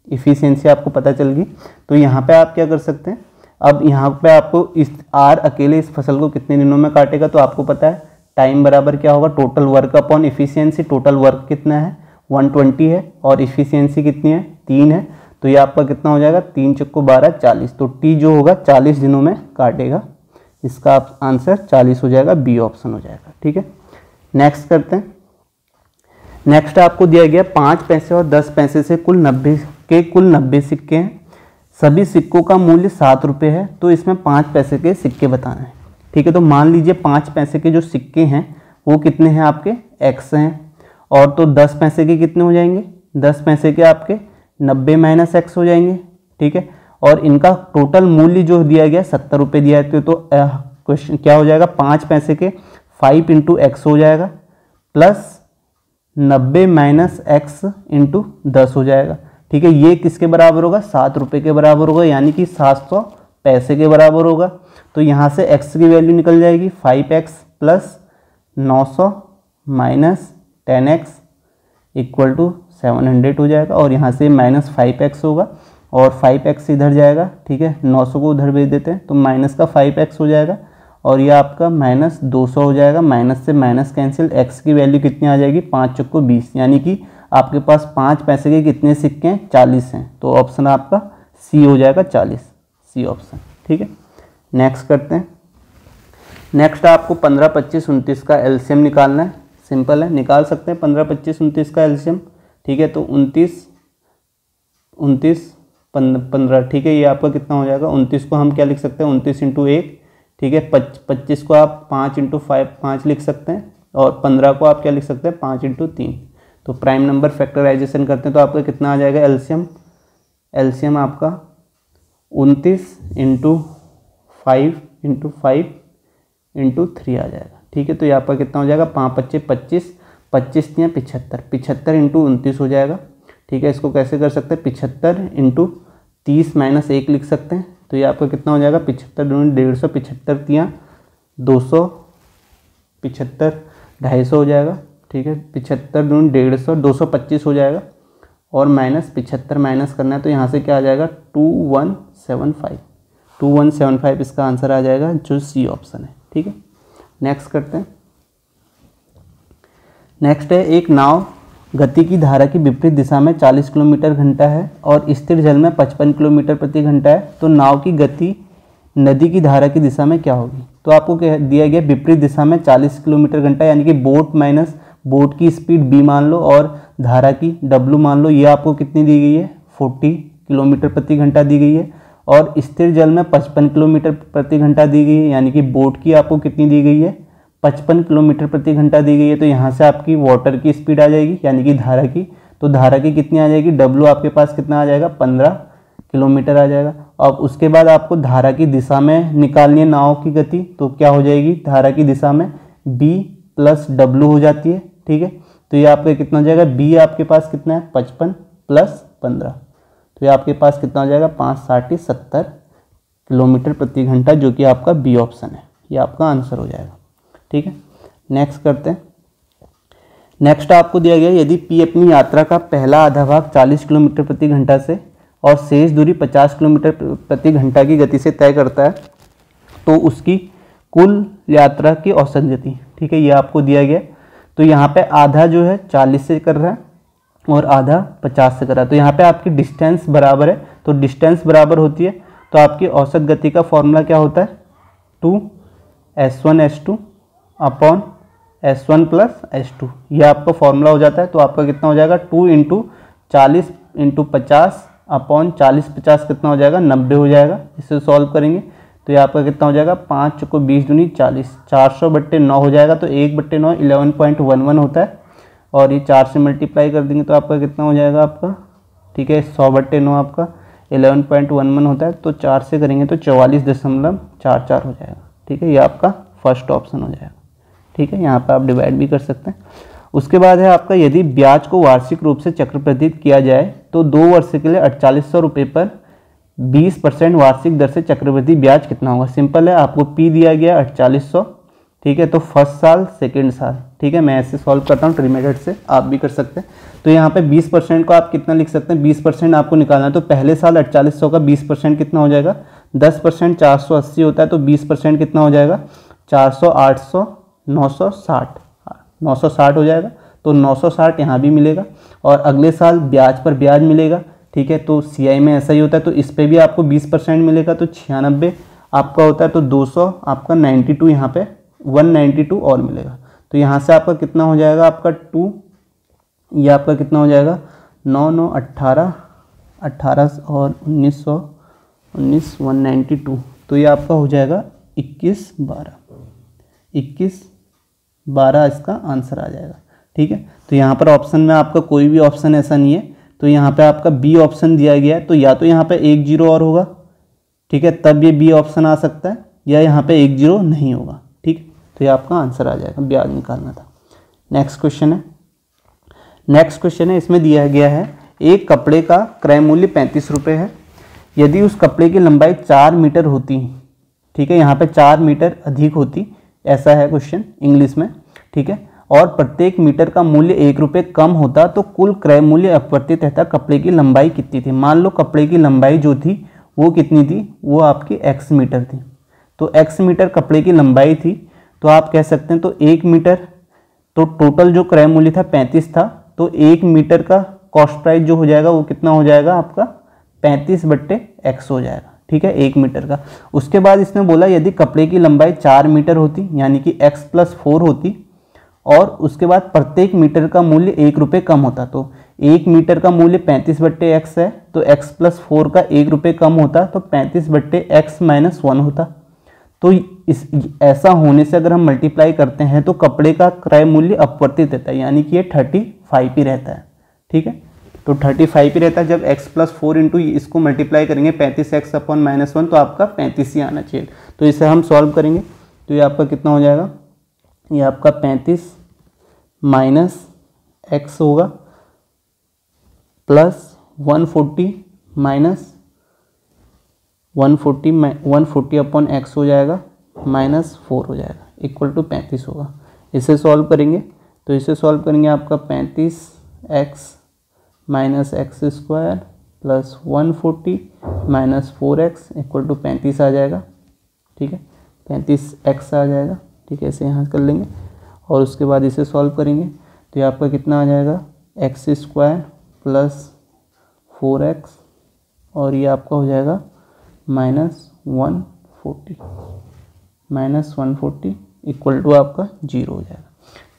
इफिशियंसी आपको पता चल गई। तो यहाँ पे आप क्या कर सकते हैं, अब यहाँ पे आपको इस आर अकेले इस फसल को कितने दिनों में काटेगा, तो आपको पता है टाइम बराबर क्या होगा, total work upon efficiency. Total work कितना है 120 है और इफिशियंसी कितनी है 3 है। तो ये आपका कितना हो जाएगा, 3 चक्को 12 40। तो टी जो होगा 40 दिनों में काटेगा, इसका आंसर 40 हो जाएगा, बी ऑप्शन हो जाएगा, ठीक है। नेक्स्ट करते हैं। नेक्स्ट आपको दिया गया 5 पैसे और 10 पैसे से कुल 90 सिक्के हैं। सभी सिक्कों का मूल्य 7 रुपये है, तो इसमें 5 पैसे के सिक्के बताना है, ठीक है। तो मान लीजिए 5 पैसे के जो सिक्के हैं वो कितने हैं आपके x हैं, और तो 10 पैसे के कितने हो जाएंगे, 10 पैसे के आपके 90 माइनस एक्स हो जाएंगे, ठीक है। और इनका टोटल मूल्य जो दिया गया 70 रुपये दिया है, तो क्वेश्चन क्या हो जाएगा, 5 पैसे के 5 इंटू एक्स हो जाएगा प्लस 90 माइनस एक्स इंटू 10 हो जाएगा, ठीक है। ये किसके बराबर होगा, 7 रुपये के बराबर होगा, यानी कि 700 पैसे के बराबर होगा। तो यहाँ से x की वैल्यू निकल जाएगी 5x plus 900 minus 10x equal to 700 हो जाएगा, और यहाँ से माइनस 5x होगा और 5x इधर जाएगा, ठीक है। 900 को उधर भेज देते हैं तो माइनस का 5x हो जाएगा, और ये आपका माइनस 200 हो जाएगा। माइनस से माइनस कैंसिल, x की वैल्यू कितनी आ जाएगी, 5 चौको 20, यानी कि आपके पास 5 पैसे के कितने सिक्के हैं, 40 हैं। तो ऑप्शन आपका सी हो जाएगा 40, सी ऑप्शन, ठीक है। नेक्स्ट करते हैं। नेक्स्ट आपको 15, 25, 29 का एलसीएम निकालना है। सिंपल है, निकाल सकते हैं 15, 25, 29 का एलसीएम, ठीक है। तो 29, 15, ठीक है। ये आपका कितना हो जाएगा, 29 को हम क्या लिख सकते हैं, 29 इंटू 1, ठीक है। 25 को आप 5 इंटू 5 लिख सकते हैं, और 15 को आप क्या लिख सकते हैं, 5 इंटू 3। तो प्राइम नंबर फैक्टराइजेशन करते हैं तो आपका कितना आ जाएगा एलसीएम आपका 29 इंटू 5 इंटू 5 इंटू 3 आ जाएगा, ठीक है। तो ये आपका कितना हो जाएगा, 5 25 25, 25 या 75, 75 इंटू 29 हो जाएगा, ठीक है। इसको कैसे कर सकते हैं, 75 इंटू 30 माइनस 1 लिख सकते हैं। तो ये आपका कितना हो जाएगा, 75 दूनी 150, 75 तियाँ 200, 75 250 हो जाएगा, ठीक है। 75 दूनी 150, 225 हो जाएगा, और माइनस 75 माइनस करना है तो यहाँ से क्या आ जाएगा, 2175 इसका आंसर आ जाएगा, जो सी ऑप्शन है, ठीक है। नेक्स्ट करते हैं। नेक्स्ट है, एक नाव गति की धारा की विपरीत दिशा में 40 किलोमीटर घंटा है और स्थिर जल में 55 किलोमीटर प्रति घंटा है, तो नाव की गति नदी की धारा की दिशा में क्या होगी। तो आपको दिया गया विपरीत दिशा में 40 किलोमीटर घंटा, यानी कि बोट माइनस बोट की स्पीड b मान लो और धारा की w मान लो। ये आपको कितनी दी गई है, 40 किलोमीटर प्रति घंटा दी गई है, और स्थिर जल में 55 किलोमीटर प्रति घंटा दी गई है, यानी कि बोट की आपको कितनी दी गई है, 55 किलोमीटर प्रति घंटा दी गई है। तो यहाँ से आपकी वाटर की स्पीड आ जाएगी, यानी कि धारा की, तो धारा की कितनी आ जाएगी, w आपके पास कितना आ जाएगा, 15 किलोमीटर आ जाएगा। अब उसके बाद आपको धारा की दिशा में निकालनी है नाव की गति, तो क्या हो जाएगी, धारा की दिशा में b प्लस w हो जाती है, ठीक है। तो ये आपका कितना हो जाएगा, b आपके पास कितना है, 55 प्लस 15, तो ये आपके पास कितना हो जाएगा, 5 60 70 किलोमीटर प्रति घंटा, जो कि आपका बी ऑप्शन है, ये आपका आंसर हो जाएगा, ठीक है। नेक्स्ट करते हैं। नेक्स्ट आपको दिया गया, यदि पी अपनी यात्रा का पहला आधा भाग 40 किलोमीटर प्रति घंटा से और शेष दूरी 50 किलोमीटर प्रति घंटा की गति से तय करता है, तो उसकी कुल यात्रा की औसत गति, ठीक है, ये आपको दिया गया। तो यहाँ पे आधा जो है 40 से कर रहा है और आधा 50 से कर रहा है, तो यहाँ पे आपकी डिस्टेंस बराबर है, तो डिस्टेंस बराबर होती है, तो आपकी औसत गति का फॉर्मूला क्या होता है, 2s1 s2 upon s1 plus s2, ये आपका फॉर्मूला हो जाता है। तो आपका कितना हो जाएगा, 2 इंटू 40 इंटू 50 अपॉन 40 50 कितना हो जाएगा, 90 हो जाएगा। इसे सॉल्व करेंगे तो ये आपका कितना हो जाएगा, 5 चौको 20 दूनी 40, 400/9 हो जाएगा, तो 1/9 11.11 होता है, और ये 4 से मल्टीप्लाई कर देंगे तो आपका कितना हो जाएगा आपका, ठीक है, 100/9 आपका 11.11 होता है, तो 4 से करेंगे तो 44.44 हो जाएगा, ठीक है। ये आपका फर्स्ट ऑप्शन हो जाएगा, ठीक है। यहाँ पर आप डिवाइड भी कर सकते हैं। उसके बाद है आपका, यदि ब्याज को वार्षिक रूप से चक्रवृद्धित किया जाए तो 2 वर्ष के लिए 4800 रुपये पर 20% वार्षिक दर से चक्रवृद्धि ब्याज कितना होगा। सिंपल है, आपको पी दिया गया 4800, ठीक है, तो फर्स्ट साल सेकेंड साल, ठीक है। मैं ऐसे सॉल्व करता हूँ ट्री मेथड से, आप भी कर सकते हैं। तो यहाँ पे 20% को आप कितना लिख सकते हैं, 20% आपको निकालना है, तो पहले साल 4800 का 20% कितना हो जाएगा, 10% 480 होता है, तो 20% कितना हो जाएगा, 400 800 960 हो जाएगा, तो 960 यहाँ भी मिलेगा, और अगले साल ब्याज पर ब्याज मिलेगा, ठीक है। तो सीआई में ऐसा ही होता है, तो इस पर भी आपको 20% मिलेगा, तो 96 आपका होता है, तो 200 आपका 92 यहाँ पे 192 और मिलेगा। तो यहाँ से आपका कितना हो जाएगा, आपका 2, ये आपका कितना हो जाएगा, 9 9 18 18 और 19 192, तो ये आपका हो जाएगा 21 12। 21/12 इसका आंसर आ जाएगा। ठीक है, तो यहाँ पर ऑप्शन में आपका कोई भी ऑप्शन ऐसा नहीं है, तो यहाँ पे आपका बी ऑप्शन दिया गया है, तो या तो यहाँ पे 1 0 और होगा, ठीक है, तब ये बी ऑप्शन आ सकता है, या यहाँ पे 1 0 नहीं होगा। ठीक है, तो ये आपका आंसर आ जाएगा, ब्याज निकालना था। नेक्स्ट क्वेश्चन है, इसमें दिया गया है एक कपड़े का क्रय मूल्य 35 रुपये है, यदि उस कपड़े की लंबाई 4 मीटर होती, ठीक है, यहाँ पे 4 मीटर अधिक होती, ऐसा है क्वेश्चन इंग्लिश में, ठीक है, और प्रत्येक मीटर का मूल्य 1 रुपये कम होता तो कुल क्रय मूल्य अपरिवर्तित रहता, कपड़े की लंबाई कितनी थी। मान लो कपड़े की लंबाई जो थी वो कितनी थी, वो आपकी x मीटर थी, तो x मीटर कपड़े की लंबाई थी, तो आप कह सकते हैं तो 1 मीटर, तो टोटल जो क्रय मूल्य था 35 था, तो 1 मीटर का कॉस्ट प्राइस जो हो जाएगा वो कितना हो जाएगा आपका 35/x हो जाएगा। ठीक है, 1 मीटर का। उसके बाद इसने बोला यदि कपड़े की लंबाई 4 मीटर होती, यानी कि x+4 होती, और उसके बाद प्रत्येक मीटर का मूल्य 1 रुपये कम होता, तो 1 मीटर का मूल्य 35/x है, तो x+4 का 1 रुपये कम होता, तो 35/x-1 होता। तो इस ऐसा होने से अगर हम मल्टीप्लाई करते हैं तो कपड़े का क्रय मूल्य अपरिवर्तित रहता है, यानी कि ये 35 ही रहता है। ठीक है, तो 35 ही रहता है। जब x+4 इंटू इसको मल्टीप्लाई करेंगे 35x/-1, तो आपका 35 ही आना चाहिए। तो इसे हम सॉल्व करेंगे तो ये आपका कितना हो जाएगा, ये आपका 35 - x होगा, प्लस 140 140/x हो जाएगा, -4 हो जाएगा, इक्वल टू 35 होगा। इसे सॉल्व करेंगे तो इसे सॉल्व करेंगे आपका 35x - x² plus 140 - 4x equal to 35 आ जाएगा। ठीक है, 35x आ जाएगा। ठीक है, इसे यहाँ कर लेंगे और उसके बाद इसे सॉल्व करेंगे तो ये आपका कितना आ जाएगा, x² प्लस 4x, और ये आपका हो जाएगा -140 इक्वल टू आपका 0 हो जाएगा।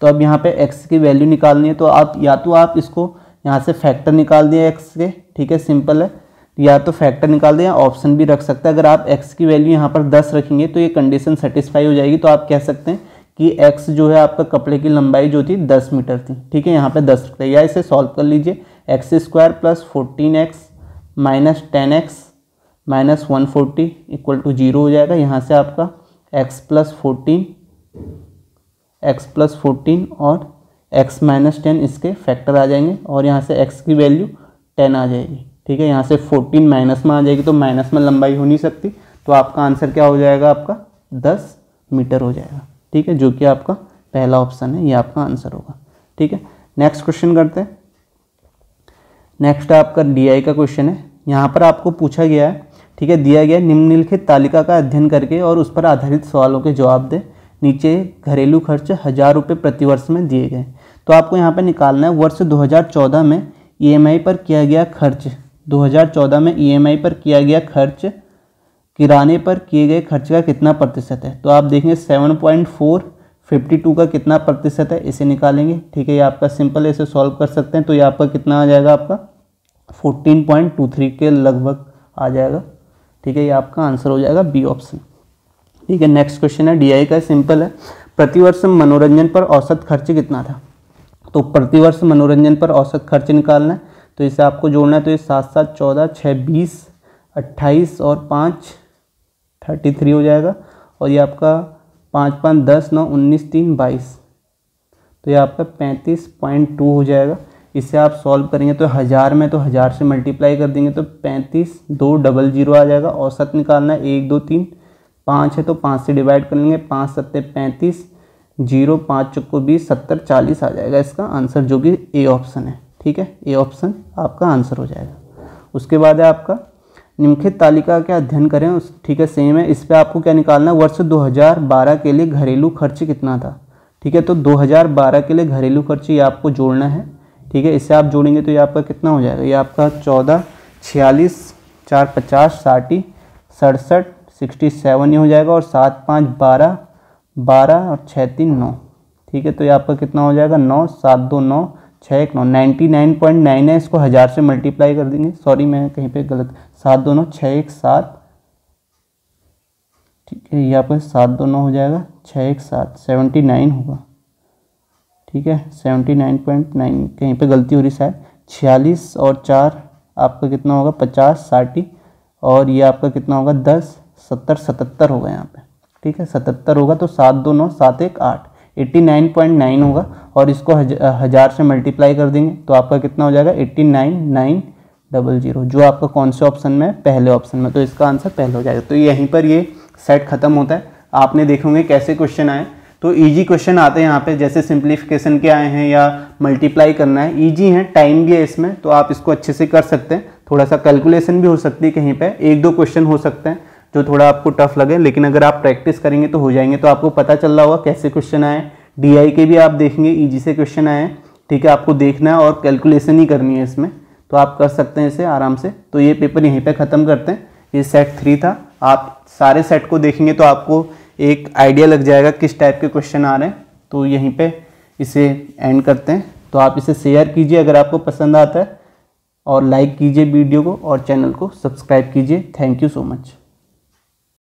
तो अब यहाँ पे x की वैल्यू निकालनी है, तो आप या तो आप इसको यहाँ से फैक्टर निकाल दिए x के, ठीक है, सिंपल है, या तो फैक्टर निकाल दें या ऑप्शन भी रख सकते हैं। अगर आप x की वैल्यू यहाँ पर 10 रखेंगे तो ये कंडीशन सेटिस्फाई हो जाएगी, तो आप कह सकते हैं कि x जो है आपका कपड़े की लंबाई जो थी 10 मीटर थी। ठीक है, यहाँ पे 10 रखते हैं, या इसे सॉल्व कर लीजिए, x² plus 14x minus 10x minus 140 equal to 0 हो जाएगा। यहाँ से आपका x प्लस 14 और x माइनस 10 इसके फैक्टर आ जाएंगे, और यहाँ से x की वैल्यू 10 आ जाएगी। ठीक है, यहाँ से 14 माइनस में आ जाएगी, तो माइनस में लंबाई हो नहीं सकती, तो आपका आंसर क्या हो जाएगा, आपका 10 मीटर हो जाएगा। ठीक है, जो कि आपका पहला ऑप्शन है, ये आपका आंसर होगा। ठीक है, नेक्स्ट क्वेश्चन करते हैं। नेक्स्ट आपका DI का क्वेश्चन है। यहाँ पर आपको पूछा गया है, ठीक है, दिया गया निम्नलिखित तालिका का अध्ययन करके और उस पर आधारित सवालों के जवाब दें। नीचे घरेलू खर्च 1000 रुपये प्रतिवर्ष में दिए गए, तो आपको यहाँ पर निकालना है वर्ष 2014 में EMI पर किया गया खर्च, 2014 में EMI पर किया गया खर्च किराने पर किए गए खर्च का कितना प्रतिशत है। तो आप देखेंगे 7.452 का कितना प्रतिशत है, इसे निकालेंगे। ठीक है, ये आपका सिंपल है, इसे सॉल्व कर सकते हैं, तो ये आपका कितना आ जाएगा, आपका 14.23 के लगभग आ जाएगा। ठीक है, ये आपका आंसर हो जाएगा बी ऑप्शन। ठीक है, नेक्स्ट क्वेश्चन है DI का, सिंपल है। प्रतिवर्ष मनोरंजन पर औसत खर्च कितना था। तो प्रतिवर्ष मनोरंजन पर औसत खर्च निकालना है, तो इसे आपको जोड़ना है, तो ये 7 7 14 6 20 28 और 5 33 हो जाएगा, और ये आपका 5 5 10 9 19 3 22, तो ये आपका 35.2 हो जाएगा। इसे आप सॉल्व करेंगे तो 1000 में, तो 1000 से मल्टीप्लाई कर देंगे तो 35,200 आ जाएगा। औसत निकालना है 1 2 3 5 है, तो 5 से डिवाइड कर लेंगे, 5 7 35 0 5 चौको 20 70 40 आ जाएगा इसका आंसर, जो कि ए ऑप्शन है। ठीक है, ए ऑप्शन आपका आंसर हो जाएगा। उसके बाद है आपका निम्नलिखित तालिका का अध्ययन करें। उस ठीक है, सेम है, इस पर आपको क्या निकालना है, वर्ष 2012 के लिए घरेलू खर्च कितना था। ठीक है, तो 2012 के लिए घरेलू खर्च ये आपको जोड़ना है। ठीक है, इसे आप जोड़ेंगे तो ये आपका कितना हो जाएगा, ये आपका 14 46 4 50 60 67 67 ये हो जाएगा, और 7 5 12 12 और 6 3 9। ठीक है, तो ये आपका कितना हो जाएगा, 9 7 2 9 6 1 9 99.9 है, इसको 1000 से मल्टीप्लाई कर देंगे। सॉरी, मैं कहीं पे गलत, 7 2 9 6 1 7 ठीक है, ये आपका 7 2 9 हो जाएगा, 6 1 7 79 होगा। ठीक है, 79.9, कहीं पे गलती हो रही शायद। 46 और 4 आपका कितना होगा, 50 60, और ये आपका कितना होगा 10 70 77 होगा यहाँ पे। ठीक है, 77 होगा तो 7 2 9 7 1 8, 89.9 होगा। और इसको 1000 से मल्टीप्लाई कर देंगे तो आपका कितना हो जाएगा 89,900, जो आपका कौन से ऑप्शन में है, पहले ऑप्शन में, तो इसका आंसर पहले हो जाएगा। तो यहीं पर ये सेट खत्म होता है। आपने देखे होंगे कैसे क्वेश्चन आए, तो इजी क्वेश्चन आते हैं यहाँ पे, जैसे सिंप्लीफिकेशन के आए हैं या मल्टीप्लाई करना है, इजी है, टाइम भी है इसमें, तो आप इसको अच्छे से कर सकते हैं। थोड़ा सा कैलकुलेशन भी हो सकती है, कहीं पे 1-2 क्वेश्चन हो सकते हैं जो थोड़ा आपको टफ लगे, लेकिन अगर आप प्रैक्टिस करेंगे तो हो जाएंगे। तो आपको पता चल रहा होगा कैसे क्वेश्चन आए। DI के भी आप देखेंगे इजी से क्वेश्चन आए हैं। ठीक है, आपको देखना है और कैलकुलेशन ही करनी है इसमें, तो आप कर सकते हैं इसे आराम से। तो ये पेपर यहीं पे ख़त्म करते हैं। ये सेट 3 था। आप सारे सेट को देखेंगे तो आपको एक आइडिया लग जाएगा किस टाइप के क्वेश्चन आ रहे हैं। तो यहीं पे इसे एंड करते हैं। तो आप इसे शेयर कीजिए अगर आपको पसंद आता है, और लाइक कीजिए वीडियो को, और चैनल को सब्सक्राइब कीजिए। Thank you so much.